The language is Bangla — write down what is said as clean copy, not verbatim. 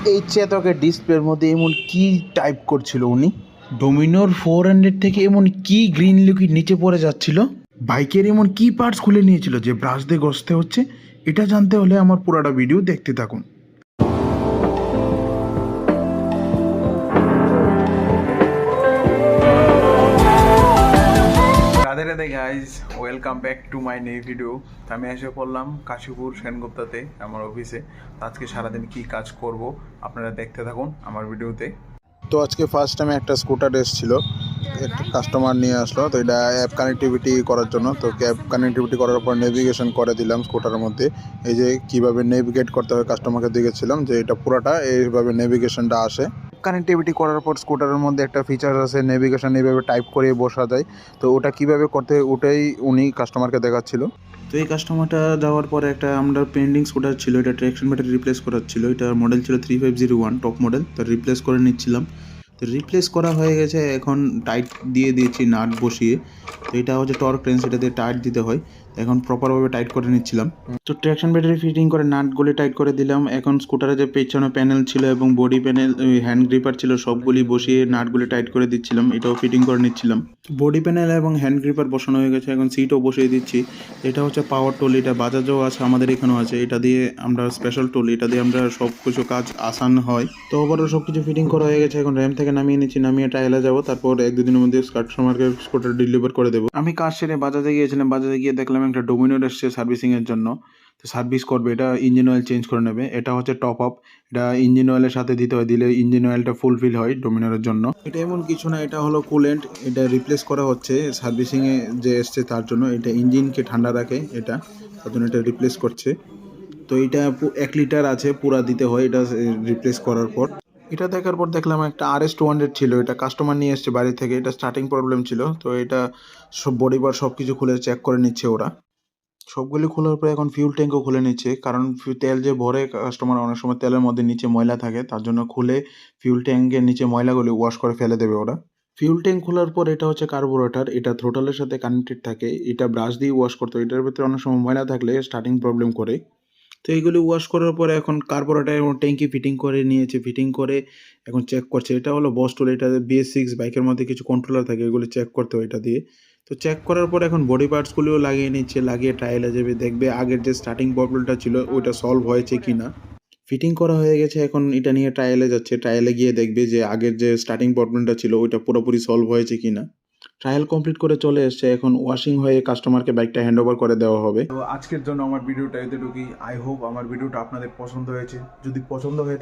এই চেতকের ডিসপ্লের মধ্যে এমন কি টাইপ করছিল উনি? ডোমিনোর 400 থেকে এমন কি গ্রিন লিকুইড নিচে পড়ে যাচ্ছিল? বাইকের এমন কি পার্টস খুলে নিয়েছিল যে ব্রাশ দিয়ে ঘষতে হচ্ছে? এটা জানতে হলে আমার পুরাটা ভিডিও দেখতে থাকুন। Radhe Radhe guys, welcome back to my new video. আমি এসে পড়লাম কাশীপুর সেনগুপ্তাতে আমার অফিসে। আজকে সারাদিন কি কাজ করব আপনারা দেখতে থাকুন আমার ভিডিওতে। তো আজকে ফার্স্ট টাইম একটা স্কুটার এসেছিল, একটা কাস্টমার নিয়ে আসলো। তো এটা অ্যাপ কানেক্টিভিটি করার জন্য। তো অ্যাপ কানেক্টিভিটি করার পর নেভিগেশন করে দিলাম স্কুটারের মধ্যে। এই যে কীভাবে নেভিগেট করতে হবে কাস্টমারকে দেখেছিলাম যে এটা পুরোটা এইভাবে নেভিগেশনটা আসে। কানেক্টিভিটি করার পর স্কুটারের মধ্যে একটা ফিচার আছে নেভিগেশন, এইভাবে টাইপ করে বসা যায়। তো ওটা কিভাবে করতে ওটাই উনি কাস্টমারকে দেখাচ্ছিল। তো এই কাস্টমারটা যাওয়ার পরে একটা আমরা পেন্ডিং স্কুটার ছিল, এটা ট্র্যাকশন ব্যাটারি রিপ্লেস করার ছিল। এটার মডেল ছিল 3501 টপ মডেল। তো রিপ্লেস করে নিচ্ছিলাম। তো রিপ্লেস করা হয়ে গেছে, এখন টাইট দিয়ে দিয়েছি নাট বসিয়ে। তো এটা হচ্ছে টর্ক রেঞ্জ, এটা দিয়ে টাইট দিতে হয়। এখন প্রপারভাবে টাইট করে নিচ্ছিলাম। তো ট্র্যাকশন ব্যাটারি ফিটিং করে নাটগুলি টাইট করে দিলাম। এখন স্কুটারে যে পেছনে প্যানেল ছিল এবং বডি প্যানেল, হ্যান্ড গ্রিপার ছিল, সবগুলি বসিয়ে নাটগুলি টাইট করে দিচ্ছিলাম। এটাও ফিটিং করে নিচ্ছিলাম। বডি প্যানেল এবং হ্যান্ড গ্রিপার বসানো হয়ে গেছে, এখন সিটও বসিয়ে দিচ্ছি। এটা হচ্ছে পাওয়ার টুল, এটা বাজাজও আছে, আমাদের এখানেও আছে। এটা দিয়ে আমরা স্পেশাল টুল, এটা দিয়ে আমরা সব কিছু কাজ আসান হয়। তো ওভারঅল সব কিছু ফিটিং করা হয়ে গেছে। এখন র্যাম থেকে নামিয়ে নিচ্ছি, নামিয়ে টাইলে যাবো। তারপর 1-2 দিনের মধ্যে কাস্টমারকে স্কুটার ডেলিভার করে দেবো। আমি কাজ সেরে বাজাজে গিয়েছিলাম, বাজাজে গিয়ে দেখলাম একটা ডোমিনোর এসছে সার্ভিসিংয়ের জন্য। তো সার্ভিস করবে, এটা ইঞ্জিন অয়েল চেঞ্জ করে নেবে। এটা হচ্ছে টপ আপ, এটা ইঞ্জিন অয়েলের সাথে দিতে হয়, দিলে ইঞ্জিন অয়েলটা ফুলফিল হয় ডোমিনোরের জন্য। এটা এমন কিছু না, এটা হলো কুলেন্ট, এটা রিপ্লেস করা হচ্ছে সার্ভিসিংয়ে যে এসছে তার জন্য। এটা ইঞ্জিনকে ঠান্ডা রাখে, এটা তার জন্য এটা রিপ্লেস করছে। তো এটা 1 লিটার আছে, পুরা দিতে হয় এটা রিপ্লেস করার পর। এটা দেখার পর দেখলাম একটা RS200 ছিল, এটা কাস্টমার নিয়ে এসছে বাড়ি থেকে। এটা স্টার্টিং প্রবলেম ছিল, তো এটা সব বডি বার সব কিছু খুলে চেক করে নিচ্ছে ওরা। সবগুলি খোলার পরে এখন ফিউল ট্যাঙ্কও খুলে নিচ্ছে, কারণ তেল যে ভরে কাস্টমার, অনেক সময় তেলের মধ্যে নিচে ময়লা থাকে, তার জন্য খুলে ফিউল ট্যাঙ্কের নিচে ময়লাগুলি ওয়াশ করে ফেলে দেবে ওরা। ফিউল ট্যাঙ্ক খোলার পর এটা হচ্ছে কার্বোরেটর, এটা থ্রোটলের সাথে কানেক্টেড থাকে। এটা ব্রাশ দিয়ে ওয়াশ করতে হয়, এটার ভিতরে অনেক সময় ময়লা থাকলে স্টার্টিং প্রবলেম করে। তো এইগুলি ওয়াশ করার পরে এখন কার্বোরেটর এবং ট্যাঙ্কি ফিটিং করে নিয়েছে, ফিটিং করে এখন চেক করছে। এটা হলো বস টুল, এটা BS6 বাইকের মধ্যে কিছু কন্ট্রোলার থাকে, এগুলো চেক করতে হয় এটা দিয়ে। তো চেক করার পর এখন বডি পার্টসগুলিও লাগিয়ে নিচ্ছে, লাগিয়ে ট্রায়ালে যাবে, দেখবে আগের যে স্টার্টিং প্রবলেমটা ছিল ওইটা সলভ হয়েছে কি না। ফিটিং করা হয়ে গেছে, এখন এটা নিয়ে ট্রায়ালে যাচ্ছে। ট্রায়ালে গিয়ে দেখবে যে আগের যে স্টার্টিং প্রবলেমটা ছিল ওইটা পুরোপুরি সলভ হয়েছে কি না। ট্রায়াল কমপ্লিট করে চলে এসছে, এখন ওয়াশিং হয়ে কাস্টমারকে বাইকটা হ্যান্ড ওভার করে দেওয়া হবে। তো আজকের জন্য আমার ভিডিওটা এতটুকুই। আই হোপ আমার ভিডিওটা আপনাদের পছন্দ হয়েছে। যদি পছন্দ হয়ে থাকে